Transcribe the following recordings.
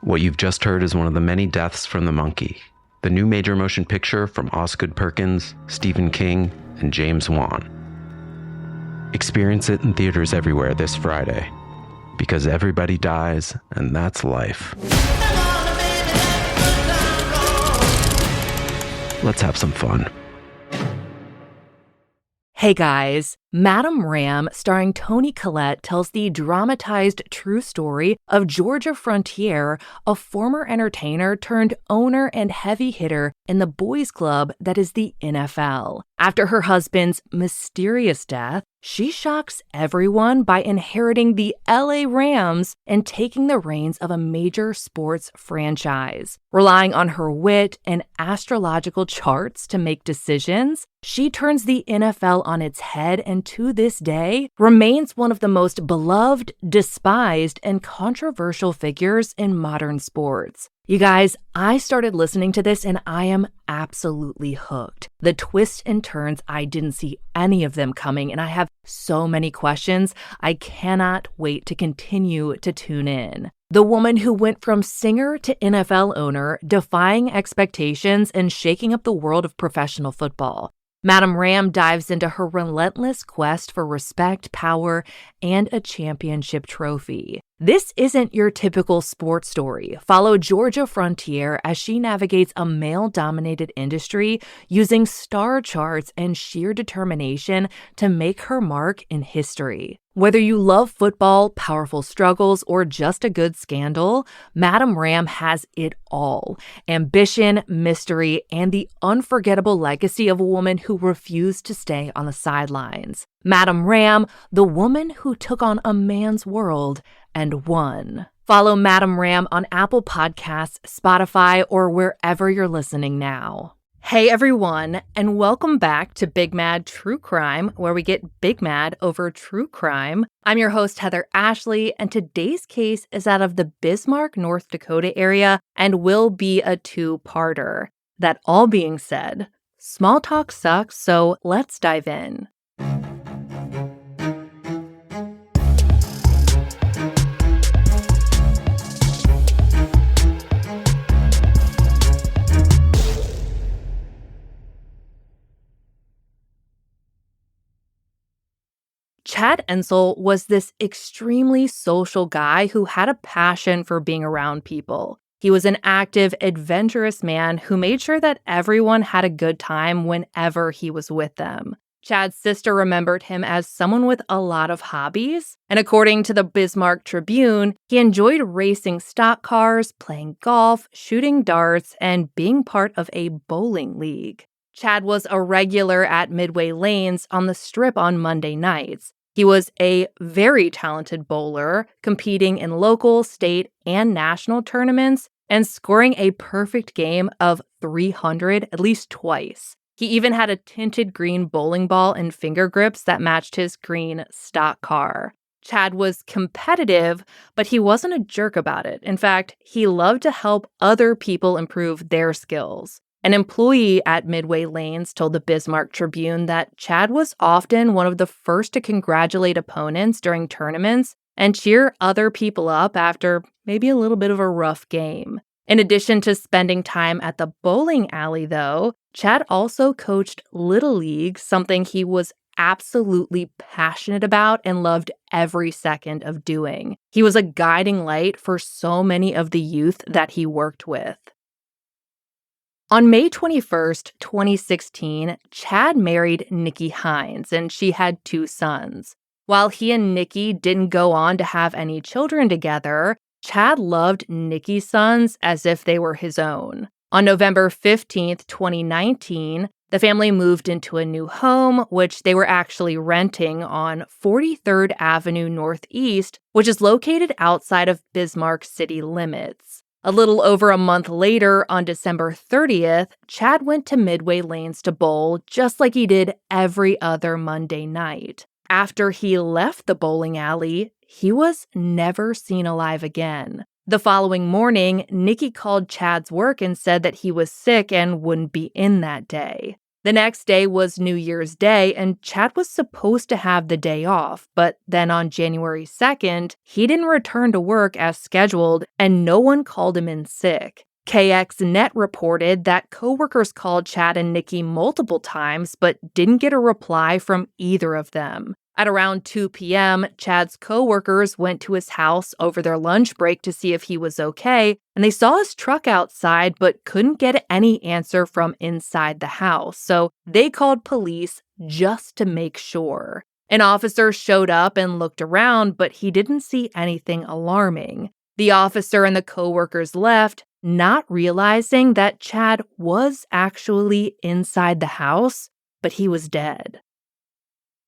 What you've just heard is one of the many deaths from the monkey, the new major motion picture from Osgood Perkins, Stephen King, and James Wan. Experience it in theaters everywhere this Friday, because everybody dies, and that's life. Let's have some fun. Hey guys, Madame Ram, starring Toni Collette, tells the dramatized true story of Georgia Frontiere, a former entertainer turned owner and heavy hitter in the boys' club that is the NFL. After her husband's mysterious death, she shocks everyone by inheriting the LA Rams and taking the reins of a major sports franchise. Relying on her wit and astrological charts to make decisions, she turns the NFL on its head and to this day remains one of the most beloved, despised, and controversial figures in modern sports. You guys, I started listening to this and I am absolutely hooked. The twists and turns, I didn't see any of them coming, and I have so many questions. I cannot wait to continue to tune in. The woman who went from singer to NFL owner, defying expectations and shaking up the world of professional football. Madame Ram dives into her relentless quest for respect, power, and a championship trophy. This isn't your typical sports story. Follow Georgia Frontiere as she navigates a male-dominated industry using star charts and sheer determination to make her mark in history. Whether you love football, powerful struggles, or just a good scandal, Madame Ram has it all. Ambition, mystery, and the unforgettable legacy of a woman who refused to stay on the sidelines. Madame Ram, the woman who took on a man's world and won. Follow Madame Ram on Apple Podcasts, Spotify, or wherever you're listening now. Hey everyone, and welcome back to Big Mad True Crime, where we get big mad over true crime. I'm your host, Heather Ashley, and today's case is out of the Bismarck, North Dakota area and will be a two-parter. That all being said, small talk sucks, so let's dive in. Chad Entzel was this extremely social guy who had a passion for being around people. He was an active, adventurous man who made sure that everyone had a good time whenever he was with them. Chad's sister remembered him as someone with a lot of hobbies, and according to the Bismarck Tribune, he enjoyed racing stock cars, playing golf, shooting darts, and being part of a bowling league. Chad was a regular at Midway Lanes on the Strip on Monday nights. He was a very talented bowler, competing in local, state, and national tournaments, and scoring a perfect game of 300 at least twice. He even had a tinted green bowling ball and finger grips that matched his green stock car. Chad was competitive, but he wasn't a jerk about it. In fact, he loved to help other people improve their skills. An employee at Midway Lanes told the Bismarck Tribune that Chad was often one of the first to congratulate opponents during tournaments and cheer other people up after maybe a little bit of a rough game. In addition to spending time at the bowling alley, though, Chad also coached Little League, something he was absolutely passionate about and loved every second of doing. He was a guiding light for so many of the youth that he worked with. On May 21st, 2016, Chad married Nikki Hines, and she had 2 sons. While he and Nikki didn't go on to have any children together, Chad loved Nikki's sons as if they were his own. On November 15th, 2019, the family moved into a new home, which they were actually renting on 43rd Avenue Northeast, which is located outside of Bismarck city limits. A little over a month later, on December 30th, Chad went to Midway Lanes to bowl just like he did every other Monday night. After he left the bowling alley, he was never seen alive again. The following morning, Nikki called Chad's work and said that he was sick and wouldn't be in that day. The next day was New Year's Day, and Chad was supposed to have the day off, but then on January 2nd, he didn't return to work as scheduled, and no one called him in sick. KXNet reported that coworkers called Chad and Nikki multiple times, but didn't get a reply from either of them. At around 2 p.m., Chad's coworkers went to his house over their lunch break to see if he was okay, and they saw his truck outside but couldn't get any answer from inside the house, so they called police just to make sure. An officer showed up and looked around, but he didn't see anything alarming. The officer and the coworkers left, not realizing that Chad was actually inside the house, but he was dead.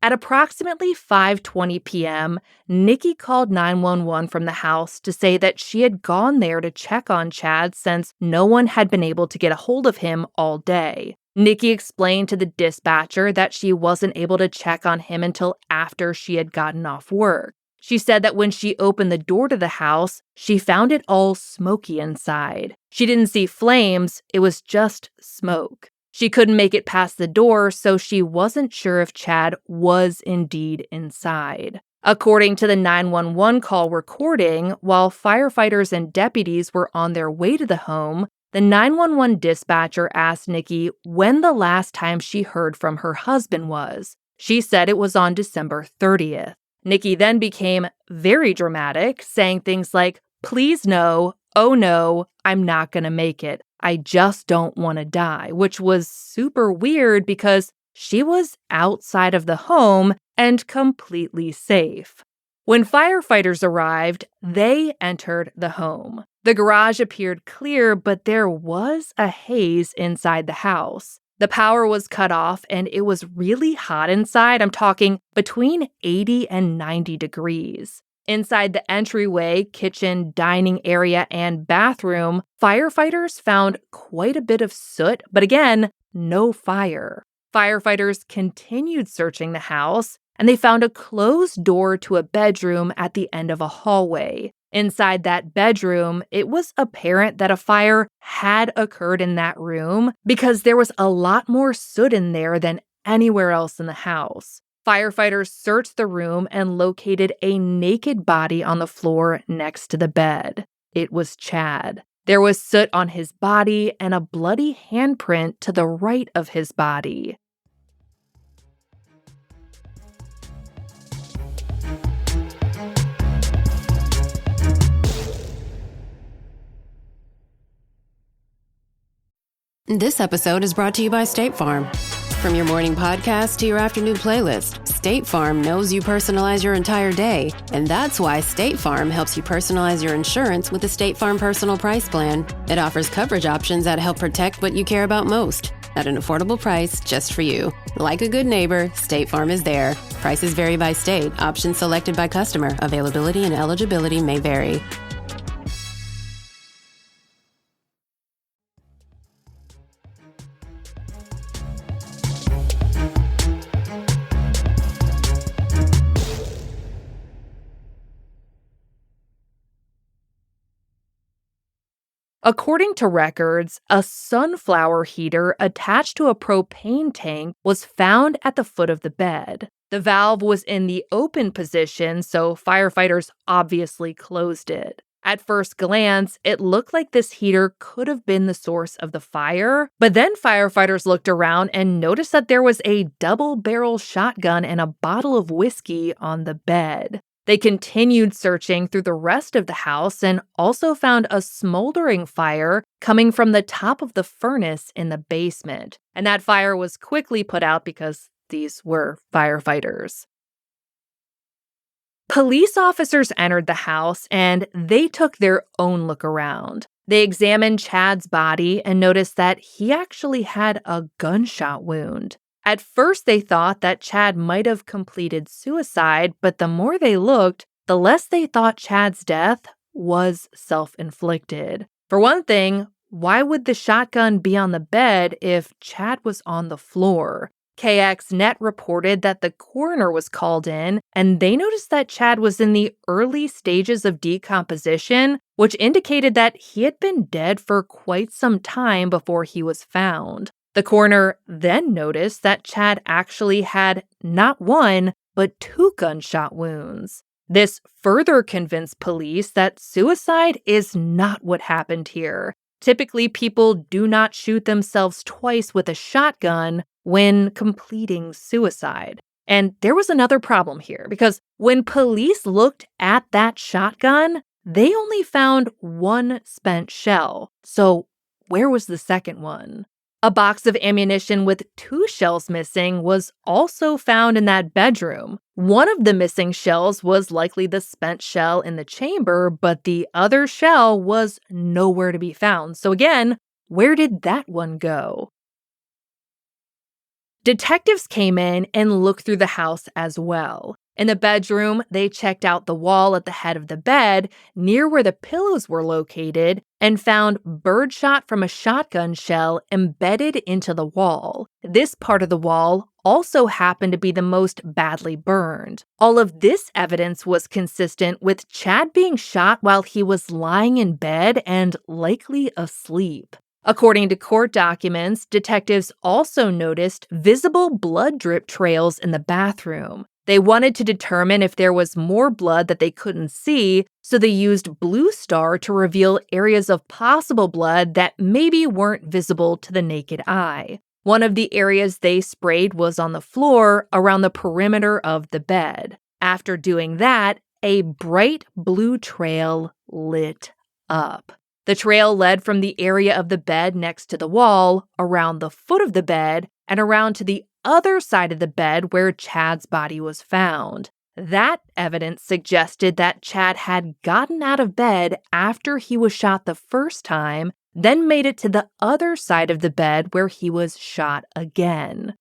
At approximately 5:20 p.m., Nikki called 911 from the house to say that she had gone there to check on Chad since no one had been able to get a hold of him all day. Nikki explained to the dispatcher that she wasn't able to check on him until after she had gotten off work. She said that when she opened the door to the house, she found it all smoky inside. She didn't see flames, it was just smoke. She couldn't make it past the door, so she wasn't sure if Chad was indeed inside. According to the 911 call recording, while firefighters and deputies were on their way to the home, the 911 dispatcher asked Nikki when the last time she heard from her husband was. She said it was on December 30th. Nikki then became very dramatic, saying things like, "Please no, oh no, I'm not gonna make it. I just don't want to die," which was super weird because she was outside of the home and completely safe. When firefighters arrived, they entered the home. The garage appeared clear, but there was a haze inside the house. The power was cut off and it was really hot inside. I'm talking between 80 and 90 degrees. Inside the entryway, kitchen, dining area, and bathroom, firefighters found quite a bit of soot, but again, no fire. Firefighters continued searching the house, and they found a closed door to a bedroom at the end of a hallway. Inside that bedroom, it was apparent that a fire had occurred in that room because there was a lot more soot in there than anywhere else in the house. Firefighters searched the room and located a naked body on the floor next to the bed. It was Chad. There was soot on his body and a bloody handprint to the right of his body. This episode is brought to you by State Farm. From your morning podcast to your afternoon playlist, State Farm knows you personalize your entire day, and that's why State Farm helps you personalize your insurance with the State Farm Personal Price Plan. It offers coverage options that help protect what you care about most at an affordable price just for you. Like a good neighbor, State Farm is there. Prices vary by state. Options selected by customer. Availability and eligibility may vary. According to records, a sunflower heater attached to a propane tank was found at the foot of the bed. The valve was in the open position, so firefighters obviously closed it. At first glance, it looked like this heater could have been the source of the fire, but then firefighters looked around and noticed that there was a double-barrel shotgun and a bottle of whiskey on the bed. They continued searching through the rest of the house and also found a smoldering fire coming from the top of the furnace in the basement. And that fire was quickly put out because these were firefighters. Police officers entered the house and they took their own look around. They examined Chad's body and noticed that he actually had a gunshot wound. At first, they thought that Chad might have completed suicide, but the more they looked, the less they thought Chad's death was self-inflicted. For one thing, why would the shotgun be on the bed if Chad was on the floor? KXNet reported that the coroner was called in, and they noticed that Chad was in the early stages of decomposition, which indicated that he had been dead for quite some time before he was found. The coroner then noticed that Chad actually had not one, but 2 gunshot wounds. This further convinced police that suicide is not what happened here. Typically, people do not shoot themselves twice with a shotgun when completing suicide. And there was another problem here, because when police looked at that shotgun, they only found 1 spent shell. So where was the second one? A box of ammunition with 2 shells missing was also found in that bedroom. One of the missing shells was likely the spent shell in the chamber, but the other shell was nowhere to be found. So again, where did that one go? Detectives came in and looked through the house as well. In the bedroom, they checked out the wall at the head of the bed, near where the pillows were located, and found birdshot from a shotgun shell embedded into the wall. This part of the wall also happened to be the most badly burned. All of this evidence was consistent with Chad being shot while he was lying in bed and likely asleep. According to court documents, detectives also noticed visible blood drip trails in the bathroom. They wanted to determine if there was more blood that they couldn't see, so they used Blue Star to reveal areas of possible blood that maybe weren't visible to the naked eye. One of the areas they sprayed was on the floor around the perimeter of the bed. After doing that, a bright blue trail lit up. The trail led from the area of the bed next to the wall, around the foot of the bed, and around to the other side of the bed where Chad's body was found. That evidence suggested that Chad had gotten out of bed after he was shot the first time, then made it to the other side of the bed where he was shot again.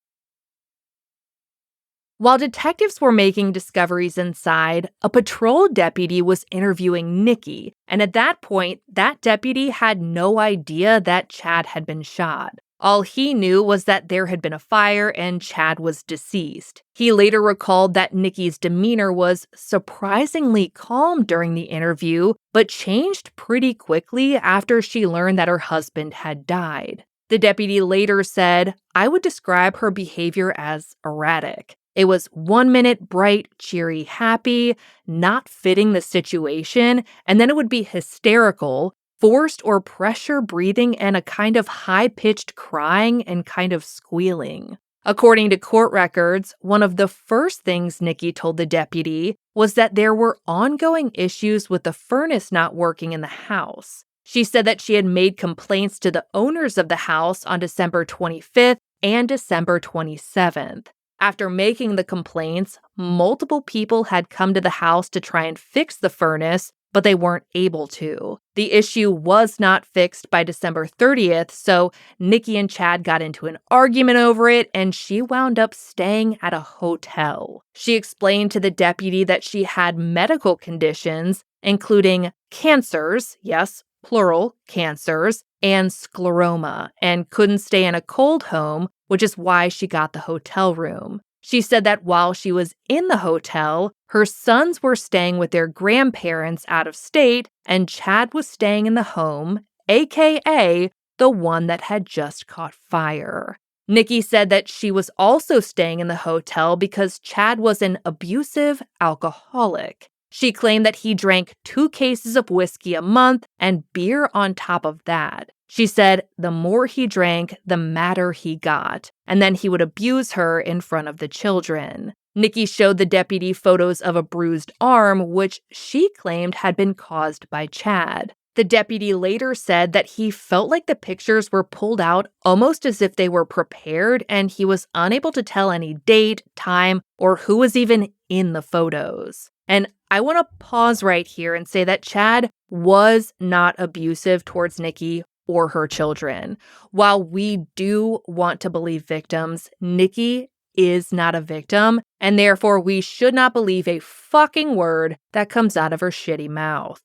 While detectives were making discoveries inside, a patrol deputy was interviewing Nikki, and at that point, that deputy had no idea that Chad had been shot. All he knew was that there had been a fire and Chad was deceased. He later recalled that Nikki's demeanor was surprisingly calm during the interview, but changed pretty quickly after she learned that her husband had died. The deputy later said, "I would describe her behavior as erratic. It was 1 minute bright, cheery, happy, not fitting the situation, and then it would be hysterical, forced or pressure breathing, and a kind of high-pitched crying and kind of squealing." According to court records, one of the first things Nikki told the deputy was that there were ongoing issues with the furnace not working in the house. She said that she had made complaints to the owners of the house on December 25th and December 27th. After making the complaints, multiple people had come to the house to try and fix the furnace, but they weren't able to. The issue was not fixed by December 30th, so Nikki and Chad got into an argument over it, and she wound up staying at a hotel. She explained to the deputy that she had medical conditions, including cancers, yes, plural, cancers, and scleroma, and couldn't stay in a cold home, which is why she got the hotel room. She said that while she was in the hotel, her sons were staying with their grandparents out of state, and Chad was staying in the home, aka the one that had just caught fire. Nikki said that she was also staying in the hotel because Chad was an abusive alcoholic. She claimed that he drank 2 cases of whiskey a month and beer on top of that. She said the more he drank, the madder he got, and then he would abuse her in front of the children. Nikki showed the deputy photos of a bruised arm, which she claimed had been caused by Chad. The deputy later said that he felt like the pictures were pulled out almost as if they were prepared, and he was unable to tell any date, time, or who was even in the photos. And I want to pause right here and say that Chad was not abusive towards Nikki or her children. While we do want to believe victims, Nikki is not a victim, and therefore we should not believe a fucking word that comes out of her shitty mouth.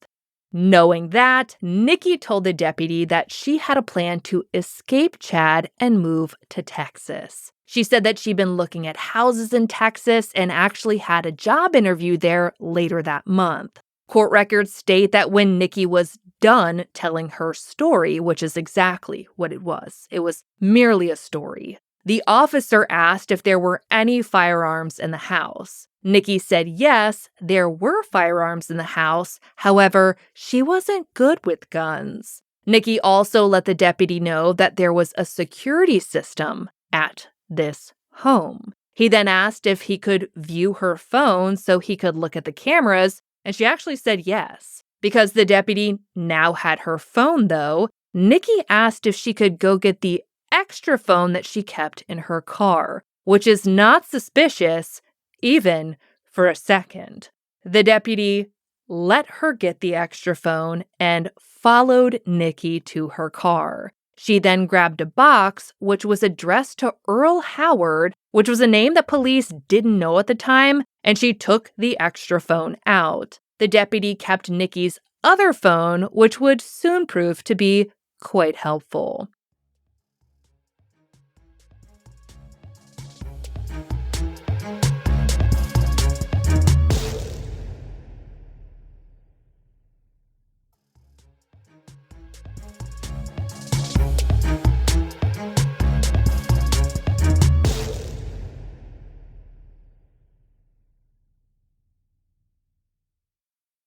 Knowing that, Nikki told the deputy that she had a plan to escape Chad and move to Texas. She said that she'd been looking at houses in Texas and actually had a job interview there later that month. Court records state that when Nikki was done telling her story, which is exactly what it was. It was merely a story. The officer asked if there were any firearms in the house. Nikki said yes, there were firearms in the house. However, she wasn't good with guns. Nikki also let the deputy know that there was a security system at this home. He then asked if he could view her phone so he could look at the cameras, and she actually said yes. Because the deputy now had her phone, though, Nikki asked if she could go get the extra phone that she kept in her car, which is not suspicious, even for a second. The deputy let her get the extra phone and followed Nikki to her car. She then grabbed a box, which was addressed to Earl Howard, which was a name that police didn't know at the time, and she took the extra phone out. The deputy kept Nikki's other phone, which would soon prove to be quite helpful.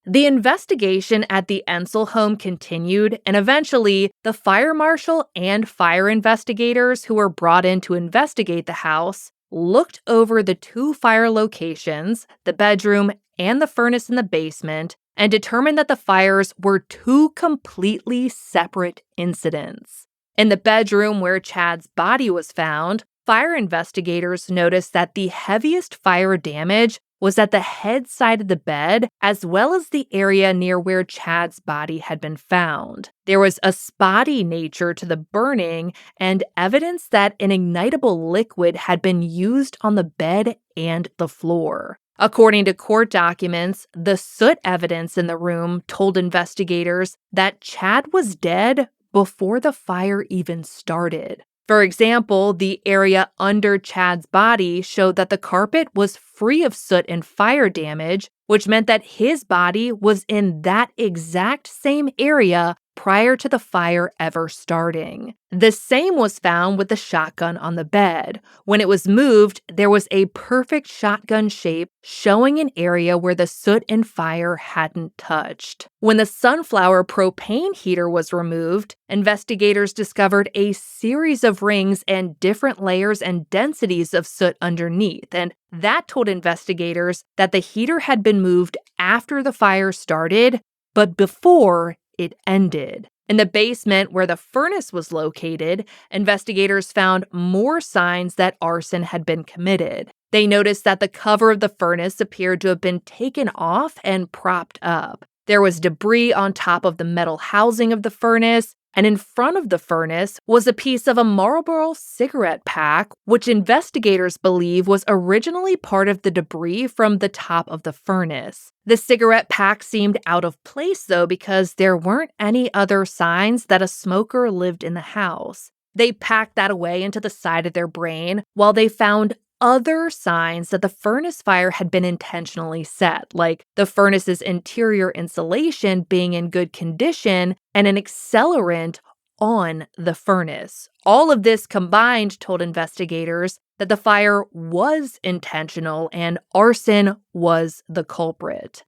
The investigation at the Entzel home continued, and eventually, the fire marshal and fire investigators who were brought in to investigate the house looked over the two fire locations, the bedroom and the furnace in the basement, and determined that the fires were two completely separate incidents. In the bedroom where Chad's body was found, fire investigators noticed that the heaviest fire damage was at the head side of the bed, as well as the area near where Chad's body had been found. There was a spotty nature to the burning and evidence that an ignitable liquid had been used on the bed and the floor. According to court documents, the soot evidence in the room told investigators that Chad was dead before the fire even started. For example, the area under Chad's body showed that the carpet was free of soot and fire damage, which meant that his body was in that exact same area prior to the fire ever starting. The same was found with the shotgun on the bed. When it was moved, there was a perfect shotgun shape showing an area where the soot and fire hadn't touched. When the sunflower propane heater was removed, investigators discovered a series of rings and different layers and densities of soot underneath, and that told investigators that the heater had been moved after the fire started, but before it ended. In the basement where the furnace was located, investigators found more signs that arson had been committed. They noticed that the cover of the furnace appeared to have been taken off and propped up. There was debris on top of the metal housing of the furnace, and in front of the furnace was a piece of a Marlboro cigarette pack, which investigators believe was originally part of the debris from the top of the furnace. The cigarette pack seemed out of place, though, because there weren't any other signs that a smoker lived in the house. They packed that away into the side of their brain while they found other signs that the furnace fire had been intentionally set, like the furnace's interior insulation being in good condition and an accelerant on the furnace. All of this combined told investigators that the fire was intentional and arson was the culprit.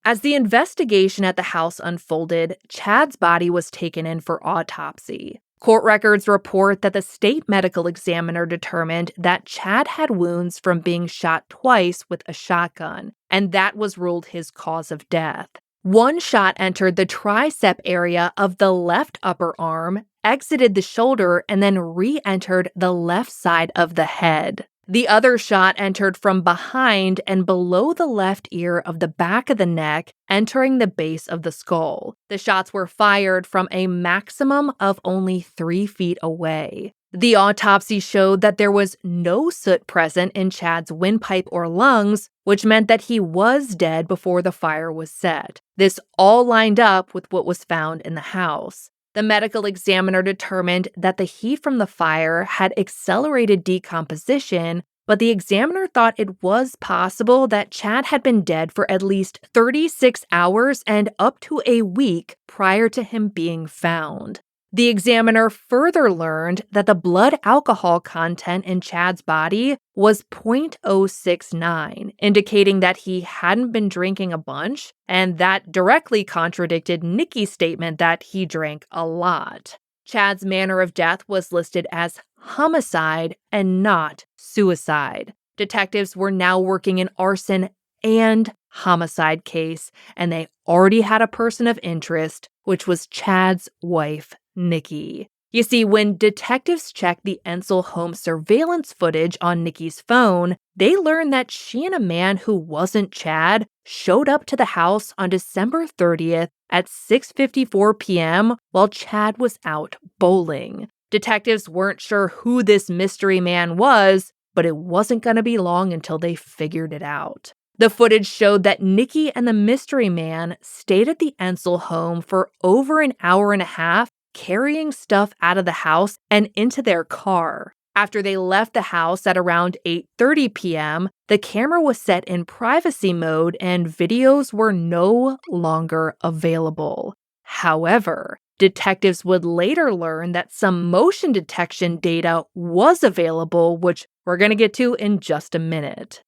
As the investigation at the house unfolded, Chad's body was taken in for autopsy. Court records report that the state medical examiner determined that Chad had wounds from being shot twice with a shotgun, and that was ruled his cause of death. One shot entered the tricep area of the left upper arm, exited the shoulder, and then re-entered the left side of the head. The other shot entered from behind and below the left ear of the back of the neck, entering the base of the skull. The shots were fired from a maximum of only 3 feet away. The autopsy showed that there was no soot present in Chad's windpipe or lungs, which meant that he was dead before the fire was set. This all lined up with what was found in the house. The medical examiner determined that the heat from the fire had accelerated decomposition, but the examiner thought it was possible that Chad had been dead for at least 36 hours and up to a week prior to him being found. The examiner further learned that the blood alcohol content in Chad's body was 0.069, indicating that he hadn't been drinking a bunch, and that directly contradicted Nikki's statement that he drank a lot. Chad's manner of death was listed as homicide and not suicide. Detectives were now working an arson and homicide case, and they already had a person of interest, which was Chad's wife, Nikki. You see, when detectives checked the Entzel home surveillance footage on Nikki's phone, they learned that she and a man who wasn't Chad showed up to the house on December 30th at 6:54 p.m. while Chad was out bowling. Detectives weren't sure who this mystery man was, but it wasn't going to be long until they figured it out. The footage showed that Nikki and the mystery man stayed at the Entzel home for over an hour and a half, carrying stuff out of the house and into their car. After they left the house at around 8:30 p.m., the camera was set in privacy mode and videos were no longer available. However, detectives would later learn that some motion detection data was available, which we're going to get to in just a minute.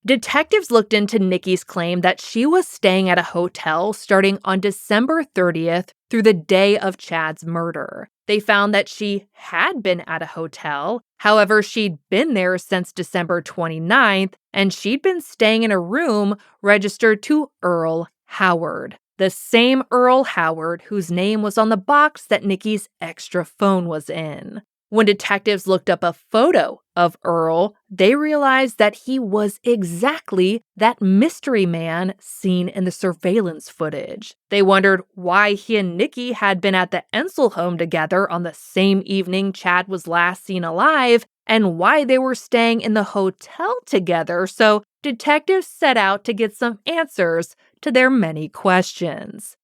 Detectives looked into Nikki's claim that she was staying at a hotel starting on December 30th through the day of Chad's murder. They found that she had been at a hotel. However, she'd been there since December 29th, and she'd been staying in a room registered to Earl Howard, the same Earl Howard whose name was on the box that Nikki's extra phone was in. When detectives looked up a photo of Earl, they realized that he was exactly that mystery man seen in the surveillance footage. They wondered why he and Nikki had been at the Entzel home together on the same evening Chad was last seen alive, and why they were staying in the hotel together, so detectives set out to get some answers to their many questions.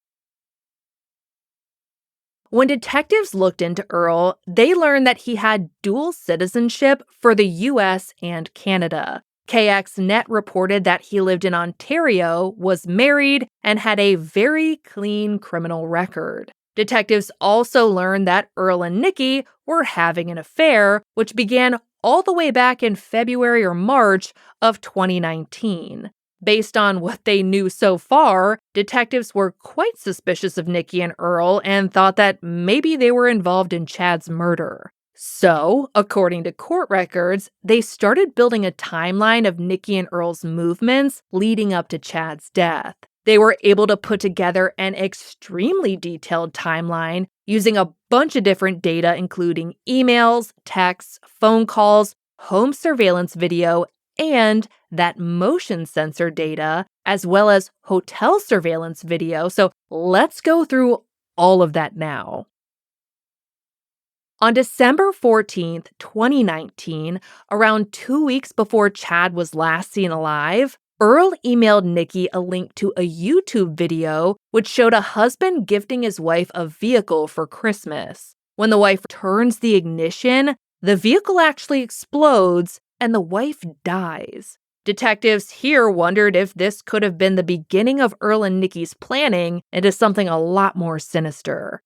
When detectives looked into Earl, they learned that he had dual citizenship for the US and Canada. KXNet reported that he lived in Ontario, was married, and had a very clean criminal record. Detectives also learned that Earl and Nikki were having an affair, which began all the way back in February or March of 2019. Based on what they knew so far, detectives were quite suspicious of Nikki and Earl and thought that maybe they were involved in Chad's murder. So, according to court records, they started building a timeline of Nikki and Earl's movements leading up to Chad's death. They were able to put together an extremely detailed timeline using a bunch of different data, including emails, texts, phone calls, home surveillance video, and that motion sensor data, as well as hotel surveillance video. So let's go through all of that now. On December 14th, 2019, around 2 weeks before Chad was last seen alive, Earl emailed Nikki a link to a YouTube video which showed a husband gifting his wife a vehicle for Christmas. When the wife turns the ignition, the vehicle actually explodes and the wife dies. Detectives here wondered if this could have been the beginning of Earl and Nikki's planning into something a lot more sinister.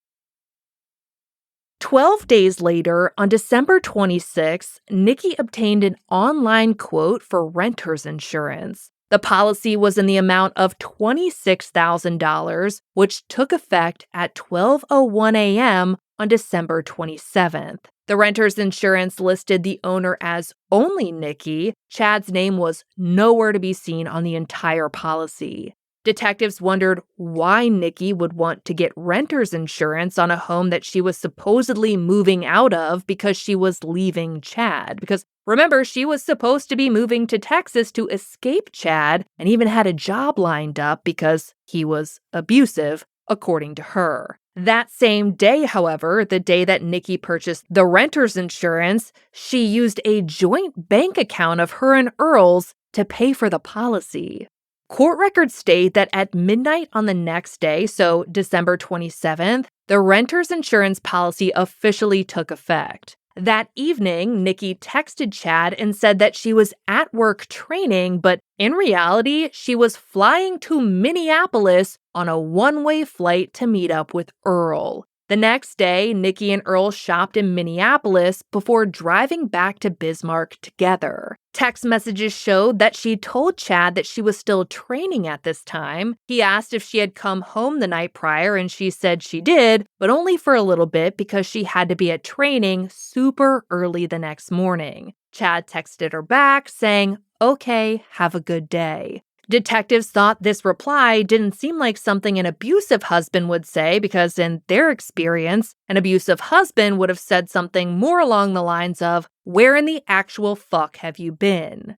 12 days later, on December 26, Nikki obtained an online quote for renter's insurance. The policy was in the amount of $26,000, which took effect at 12:01 a.m. on December 27th. The renter's insurance listed the owner as only Nikki. Chad's name was nowhere to be seen on the entire policy. Detectives wondered why Nikki would want to get renter's insurance on a home that she was supposedly moving out of because she was leaving Chad. Because remember, she was supposed to be moving to Texas to escape Chad and even had a job lined up because he was abusive, according to her. That same day, however, the day that Nikki purchased the renter's insurance, she used a joint bank account of her and Earl's to pay for the policy. Court records state that at midnight on the next day, so December 27th, the renter's insurance policy officially took effect. That evening, Nikki texted Chad and said that she was at work training, but in reality, she was flying to Minneapolis on a one-way flight to meet up with Earl. The next day, Nikki and Earl shopped in Minneapolis before driving back to Bismarck together. Text messages showed that she told Chad that she was still training at this time. He asked if she had come home the night prior, and she said she did, but only for a little bit because she had to be at training super early the next morning. Chad texted her back saying, "Okay, have a good day." Detectives thought this reply didn't seem like something an abusive husband would say because, in their experience, an abusive husband would have said something more along the lines of, "Where in the actual fuck have you been?"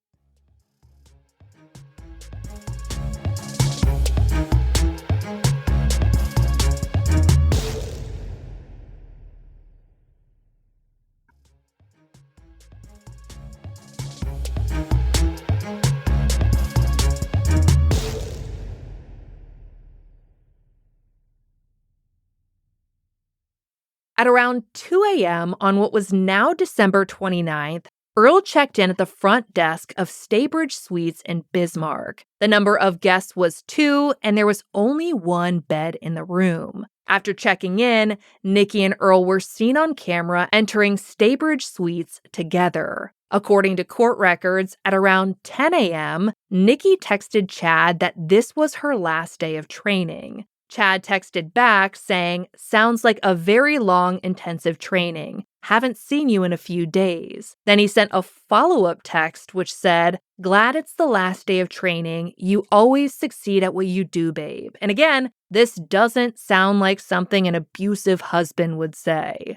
At around 2 a.m. on what was now December 29th, Earl checked in at the front desk of Staybridge Suites in Bismarck. The number of guests was 2, and there was only one bed in the room. After checking in, Nikki and Earl were seen on camera entering Staybridge Suites together. According to court records, at around 10 a.m., Nikki texted Chad that this was her last day of training. Chad texted back saying, "Sounds like a very long, intensive training. Haven't seen you in a few days." Then he sent a follow-up text which said, "Glad it's the last day of training. You always succeed at what you do, babe." And again, this doesn't sound like something an abusive husband would say.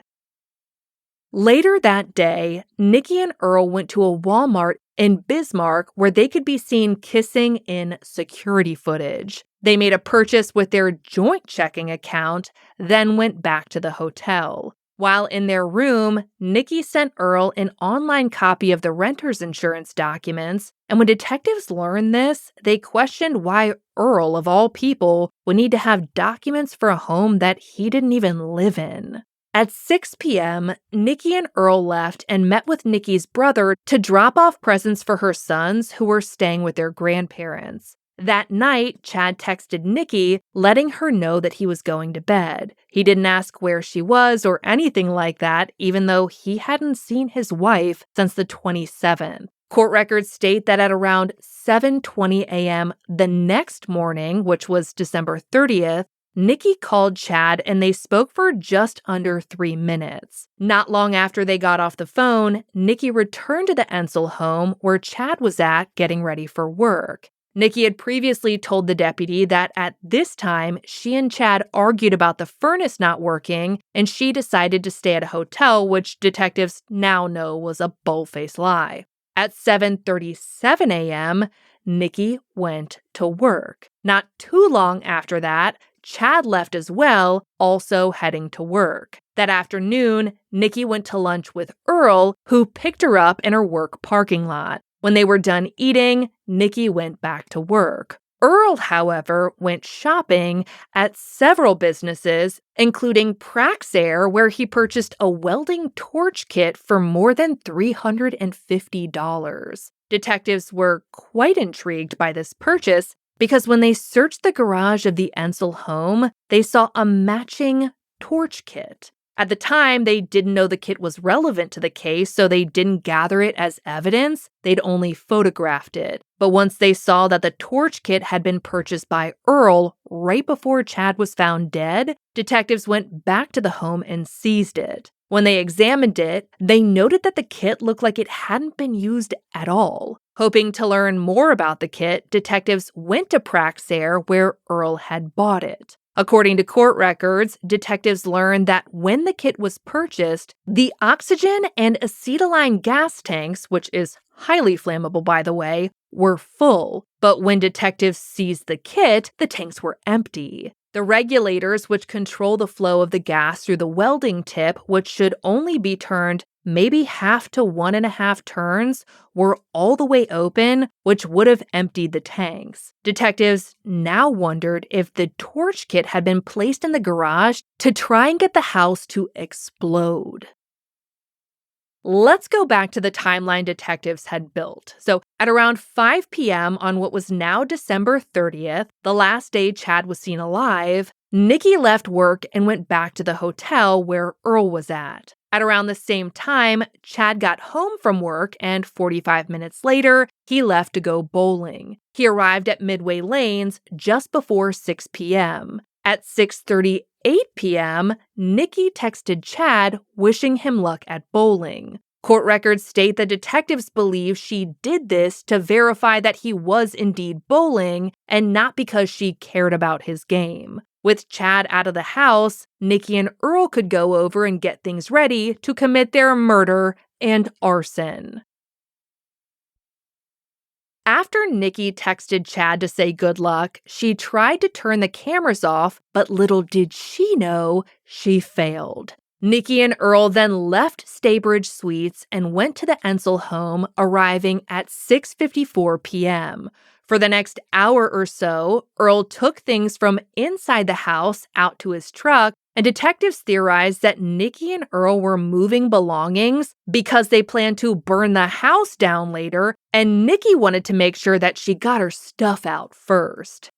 Later that day, Nikki and Earl went to a Walmart in Bismarck where they could be seen kissing in security footage. They made a purchase with their joint checking account, then went back to the hotel. While in their room, Nikki sent Earl an online copy of the renter's insurance documents, and when detectives learned this, they questioned why Earl, of all people, would need to have documents for a home that he didn't even live in. At 6 p.m., Nikki and Earl left and met with Nikki's brother to drop off presents for her sons who were staying with their grandparents. That night, Chad texted Nikki, letting her know that he was going to bed. He didn't ask where she was or anything like that, even though he hadn't seen his wife since the 27th. Court records state that at around 7:20 a.m. the next morning, which was December 30th, Nikki called Chad and they spoke for just under 3 minutes. Not long after they got off the phone, Nikki returned to the Entzel home where Chad was at getting ready for work. Nikki had previously told the deputy that at this time, she and Chad argued about the furnace not working, and she decided to stay at a hotel, which detectives now know was a bull-faced lie. At 7:37 a.m., Nikki went to work. Not too long after that, Chad left as well, also heading to work. That afternoon, Nikki went to lunch with Earl, who picked her up in her work parking lot. When they were done eating, Nikki went back to work. Earl, however, went shopping at several businesses, including Praxair, where he purchased a welding torch kit for more than $350. Detectives were quite intrigued by this purchase because when they searched the garage of the Entzel home, they saw a matching torch kit. At the time, they didn't know the kit was relevant to the case, so they didn't gather it as evidence. They'd only photographed it. But once they saw that the torch kit had been purchased by Earl right before Chad was found dead, detectives went back to the home and seized it. When they examined it, they noted that the kit looked like it hadn't been used at all. Hoping to learn more about the kit, detectives went to Praxair where Earl had bought it. According to court records, detectives learned that when the kit was purchased, the oxygen and acetylene gas tanks, which is highly flammable by the way, were full. But when detectives seized the kit, the tanks were empty. The regulators, which control the flow of the gas through the welding tip, which should only be turned maybe half to 1.5 turns, were all the way open, which would have emptied the tanks. Detectives now wondered if the torch kit had been placed in the garage to try and get the house to explode. Let's go back to the timeline detectives had built. So, at around 5 p.m. on what was now December 30th, the last day Chad was seen alive, Nikki left work and went back to the hotel where Earl was at. At around the same time, Chad got home from work, and 45 minutes later, he left to go bowling. He arrived at Midway Lanes just before 6 p.m. At 6:38 p.m., Nikki texted Chad wishing him luck at bowling. Court records state that detectives believe she did this to verify that he was indeed bowling and not because she cared about his game. With Chad out of the house, Nikki and Earl could go over and get things ready to commit their murder and arson. After Nikki texted Chad to say good luck, she tried to turn the cameras off, but little did she know, she failed. Nikki and Earl then left Staybridge Suites and went to the Entzel home, arriving at 6:54 p.m. For the next hour or so, Earl took things from inside the house out to his truck, and detectives theorized that Nikki and Earl were moving belongings because they planned to burn the house down later, and Nikki wanted to make sure that she got her stuff out first.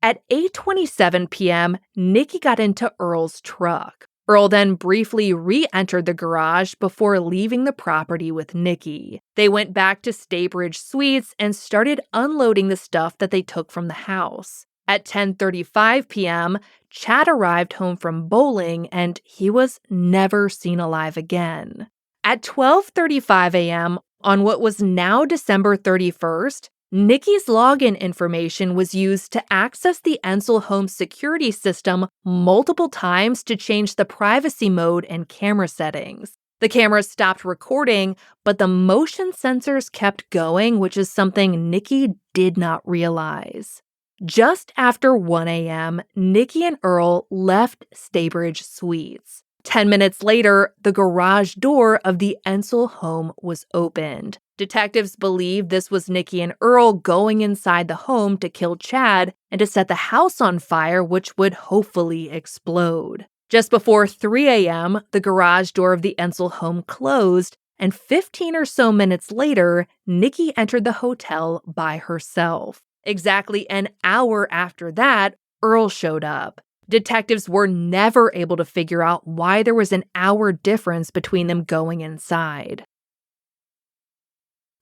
At 8:27 p.m., Nikki got into Earl's truck. Earl then briefly re-entered the garage before leaving the property with Nikki. They went back to Staybridge Suites and started unloading the stuff that they took from the house. At 10:35 p.m., Chad arrived home from bowling and he was never seen alive again. At 12:35 a.m., on what was now December 31st, Nikki's login information was used to access the Entzel home security system multiple times to change the privacy mode and camera settings. The cameras stopped recording, but the motion sensors kept going, which is something Nikki did not realize. Just after 1 a.m., Nikki and Earl left Staybridge Suites. 10 minutes later, the garage door of the Entzel home was opened. Detectives believe this was Nikki and Earl going inside the home to kill Chad and to set the house on fire, which would hopefully explode. Just before 3 a.m., the garage door of the Entzel home closed, and 15 or so minutes later, Nikki entered the hotel by herself. Exactly an hour after that, Earl showed up. Detectives were never able to figure out why there was an hour difference between them going inside.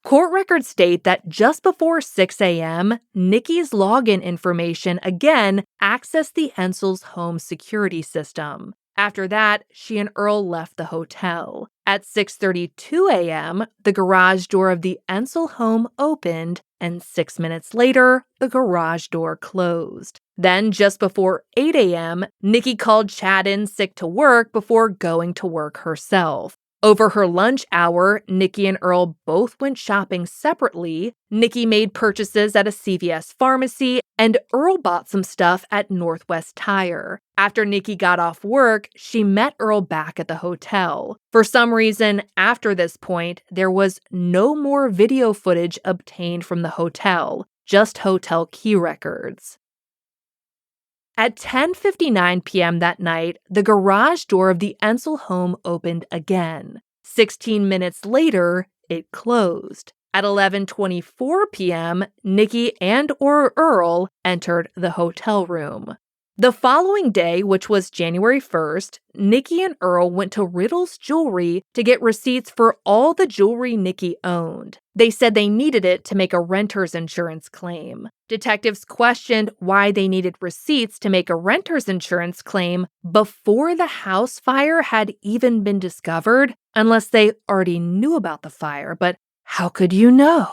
Court records state that just before 6 a.m., Nikki's login information again accessed the Entzel's home security system. After that, she and Earl left the hotel. At 6:32 a.m., the garage door of the Entzel home opened, and 6 minutes later, the garage door closed. Then, just before 8 a.m., Nikki called Chad in sick to work before going to work herself. Over her lunch hour, Nikki and Earl both went shopping separately. Nikki made purchases at a CVS pharmacy, and Earl bought some stuff at Northwest Tire. After Nikki got off work, she met Earl back at the hotel. For some reason, after this point, there was no more video footage obtained from the hotel, just hotel key records. At 10:59 p.m. that night, the garage door of the Entzel home opened again. 16 minutes later, it closed. At 11:24 p.m., Nikki and/or Earl entered the hotel room. The following day, which was January 1st, Nikki and Earl went to Riddle's Jewelry to get receipts for all the jewelry Nikki owned. They said they needed it to make a renter's insurance claim. Detectives questioned why they needed receipts to make a renter's insurance claim before the house fire had even been discovered, unless they already knew about the fire. But how could you know?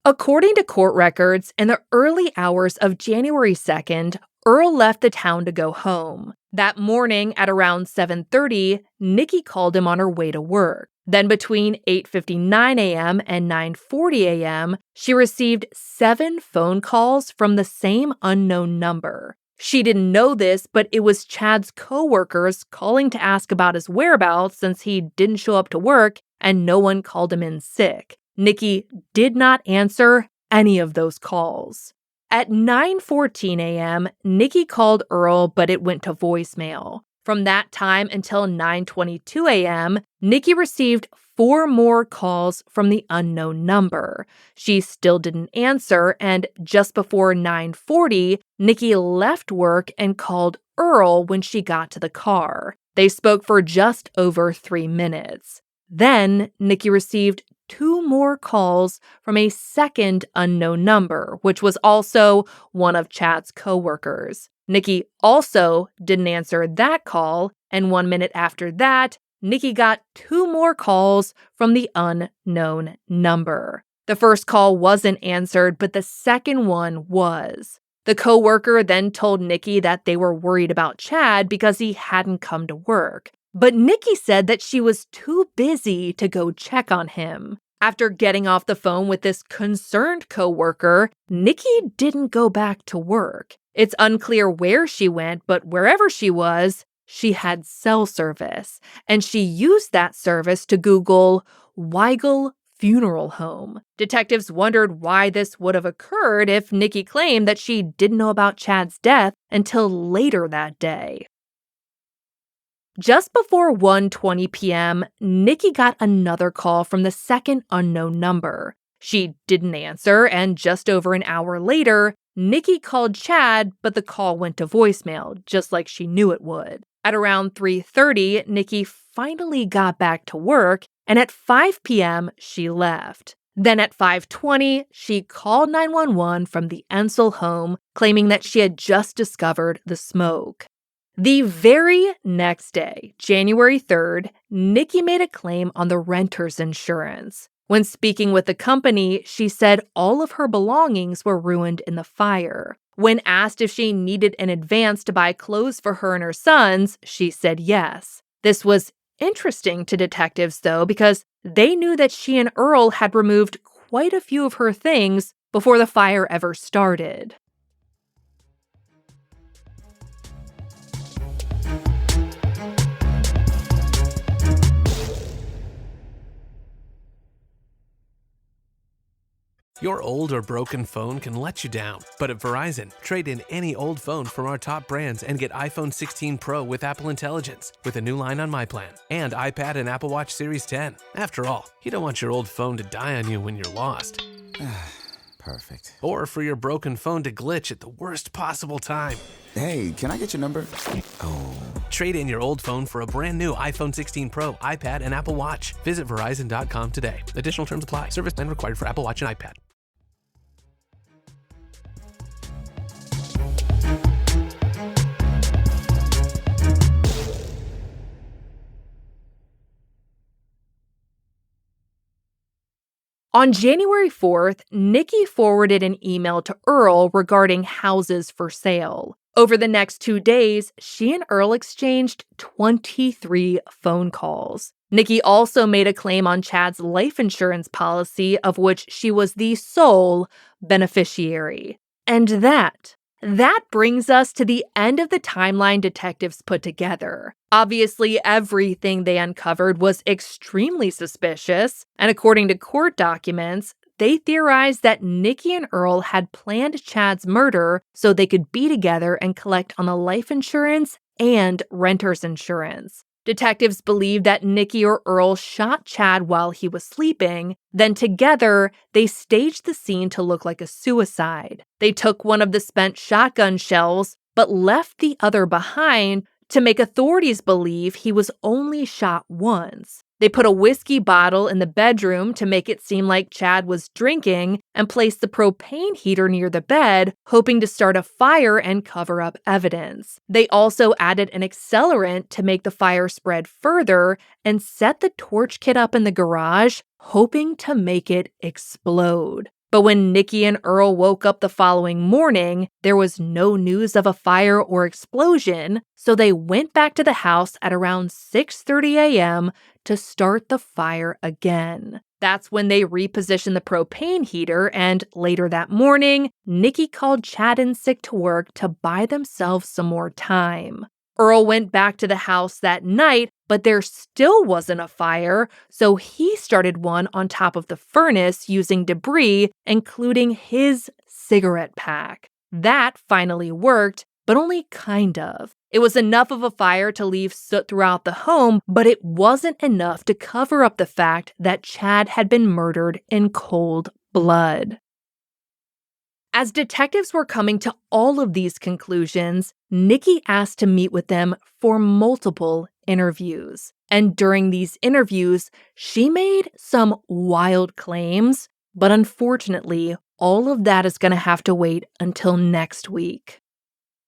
According to court records, in the early hours of January 2nd, Earl left the town to go home. That morning at around 7:30, Nikki called him on her way to work. Then between 8:59 a.m. and 9:40 a.m., she received 7 phone calls from the same unknown number. She didn't know this, but it was Chad's coworkers calling to ask about his whereabouts since he didn't show up to work and no one called him in sick. Nikki did not answer any of those calls. At 9:14 a.m., Nikki called Earl, but it went to voicemail. From that time until 9:22 a.m., Nikki received 4 more calls from the unknown number. She still didn't answer, and just before 9:40, Nikki left work and called Earl when she got to the car. They spoke for just over 3 minutes. Then, Nikki received 2 more calls from a second unknown number, which was also one of Chad's coworkers. Nikki also didn't answer that call, and 1 minute after that, Nikki got 2 more calls from the unknown number. The first call wasn't answered, but the second one was. The coworker then told Nikki that they were worried about Chad because he hadn't come to work. But Nikki said that she was too busy to go check on him. After getting off the phone with this concerned coworker, Nikki didn't go back to work. It's unclear where she went, but wherever she was, she had cell service. And she used that service to Google Weigel Funeral Home. Detectives wondered why this would have occurred if Nikki claimed that she didn't know about Chad's death until later that day. Just before 1:20 p.m., Nikki got another call from the second unknown number. She didn't answer, and just over an hour later, Nikki called Chad, but the call went to voicemail, just like she knew it would. At around 3:30, Nikki finally got back to work, and at 5 p.m., she left. Then at 5:20, she called 911 from the Entzel home, claiming that she had just discovered the smoke. The very next day, January 3rd, Nikki made a claim on the renter's insurance. When speaking with the company, she said all of her belongings were ruined in the fire. When asked if she needed an advance to buy clothes for her and her sons, she said yes. This was interesting to detectives, though, because they knew that she and Earl had removed quite a few of her things before the fire ever started. Your old or broken phone can let you down, but at Verizon, trade in any old phone from our top brands and get iPhone 16 Pro with Apple Intelligence with a new line on My Plan and iPad and Apple Watch Series 10. After all, you don't want your old phone to die on you when you're lost. Perfect. Or for your broken phone to glitch at the worst possible time. Hey, can I get your number? Oh. Trade in your old phone for a brand new iPhone 16 Pro, iPad, and Apple Watch. Visit Verizon.com today. Additional terms apply. Service plan required for Apple Watch and iPad. On January 4th, Nikki forwarded an email to Earl regarding houses for sale. Over the next 2 days, she and Earl exchanged 23 phone calls. Nikki also made a claim on Chad's life insurance policy, of which she was the sole beneficiary. And that brings us to the end of the timeline detectives put together. Obviously, everything they uncovered was extremely suspicious, and according to court documents, they theorized that Nikki and Earl had planned Chad's murder so they could be together and collect on the life insurance and renter's insurance. Detectives believe that Nikki or Earl shot Chad while he was sleeping. Then together, they staged the scene to look like a suicide. They took one of the spent shotgun shells, but left the other behind to make authorities believe he was only shot once. They put a whiskey bottle in the bedroom to make it seem like Chad was drinking and placed the propane heater near the bed, hoping to start a fire and cover up evidence. They also added an accelerant to make the fire spread further and set the torch kit up in the garage, hoping to make it explode. But when Nikki and Earl woke up the following morning, there was no news of a fire or explosion, so they went back to the house at around 6:30 a.m. to start the fire again. That's when they repositioned the propane heater, and later that morning, Nikki called Chad in sick to work to buy themselves some more time. Earl went back to the house that night, but there still wasn't a fire, so he started one on top of the furnace using debris, including his cigarette pack. That finally worked, but only kind of. It was enough of a fire to leave soot throughout the home, but it wasn't enough to cover up the fact that Chad had been murdered in cold blood. As detectives were coming to all of these conclusions, Nikki asked to meet with them for multiple interviews. And during these interviews, she made some wild claims, but unfortunately, all of that is going to have to wait until next week.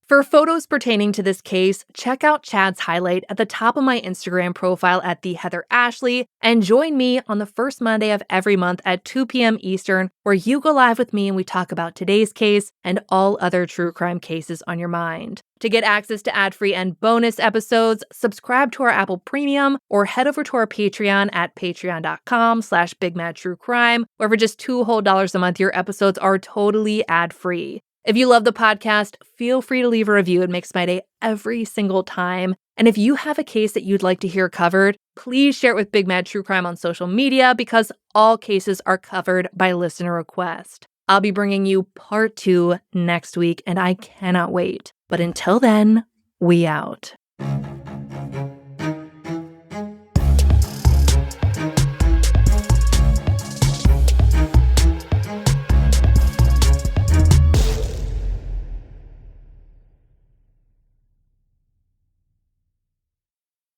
For photos pertaining to this case, check out Chad's highlight at the top of my Instagram profile at @TheHeatherAshley, and join me on the first Monday of every month at 2 p.m. Eastern, where you go live with me and we talk about today's case and all other true crime cases on your mind. To get access to ad-free and bonus episodes, subscribe to our Apple Premium or head over to our Patreon at patreon.com/BigMadTrueCrime, where for just $2 whole a month, your episodes are totally ad-free. If you love the podcast, feel free to leave a review. It makes my day every single time. And if you have a case that you'd like to hear covered, please share it with Big Mad True Crime on social media, because all cases are covered by listener request. I'll be bringing you part 2 next week, and I cannot wait. But until then, we out.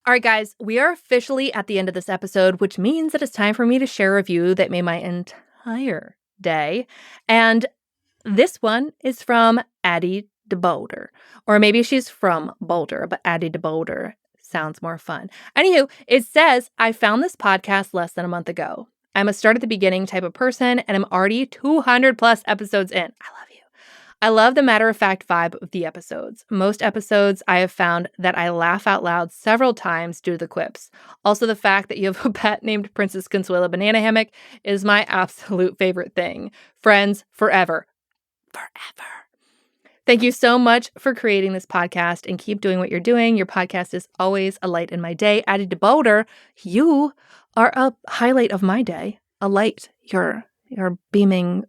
All right, guys, we are officially at the end of this episode, which means that it's time for me to share a review that made my entire day. And this one is from Addie de Boulder. Or maybe she's from Boulder, but Addie de Boulder sounds more fun. Anywho, it says, I found this podcast less than a month ago. I'm a start at the beginning type of person, and I'm already 200 plus episodes in. I love you. I love the matter-of-fact vibe of the episodes. Most episodes, I have found that I laugh out loud several times due to the quips. Also, the fact that you have a pet named Princess Consuela Banana Hammock is my absolute favorite thing. Friends forever. Forever. Thank you so much for creating this podcast, and keep doing what you're doing. Your podcast is always a light in my day. Addie de Boulder, you are a highlight of my day. A light. You're beaming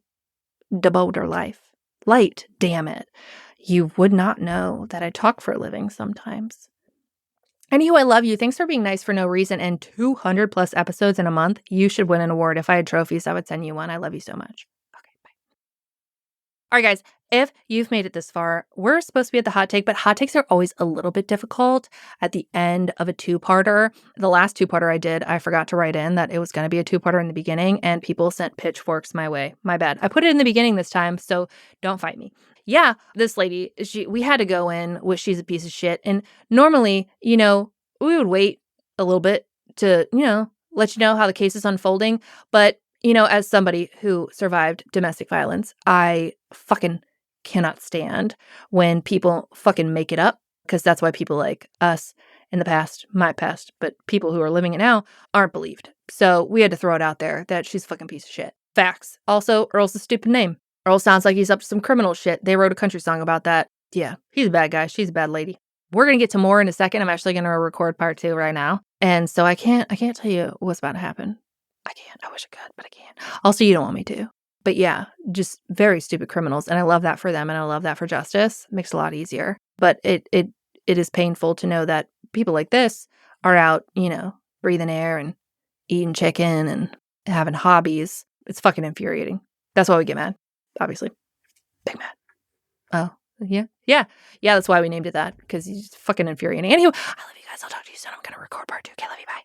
de Boulder life. Light, damn it. You would not know that I talk for a living sometimes. Anywho, I love you. Thanks for being nice for no reason. And 200 plus episodes in a month. You should win an award. If I had trophies, I would send you one. I love you so much. Okay, bye. All right, guys. If you've made it this far, we're supposed to be at the hot take, but hot takes are always a little bit difficult at the end of a two-parter. The last two-parter I did, I forgot to write in that it was going to be a two-parter in the beginning, and people sent pitchforks my way. My bad. I put it in the beginning this time, so don't fight me. Yeah, this lady, we had to go in with she's a piece of shit. And normally, we would wait a little bit to, let you know how the case is unfolding. But, as somebody who survived domestic violence, I fucking cannot stand when people fucking make it up, because that's why people like us in the past, my past, but people who are living it now aren't believed. So we had to throw it out there that she's a fucking piece of shit. Facts. Also, Earl's a stupid name. Earl sounds like he's up to some criminal shit. They wrote a country song about that. Yeah, he's a bad guy. She's a bad lady. We're going to get to more in a second. I'm actually going to record part 2 right now. And so I can't tell you what's about to happen. I can't. I wish I could, but I can't. Also, you don't want me to. But yeah, just very stupid criminals. And I love that for them. And I love that for justice. It makes it a lot easier. But it is painful to know that people like this are out, breathing air and eating chicken and having hobbies. It's fucking infuriating. That's why we get mad, obviously. Big mad. Oh, yeah. Yeah, that's why we named it that, because it's fucking infuriating. Anywho, I love you guys. I'll talk to you soon. I'm going to record part 2. Okay, love you. Bye.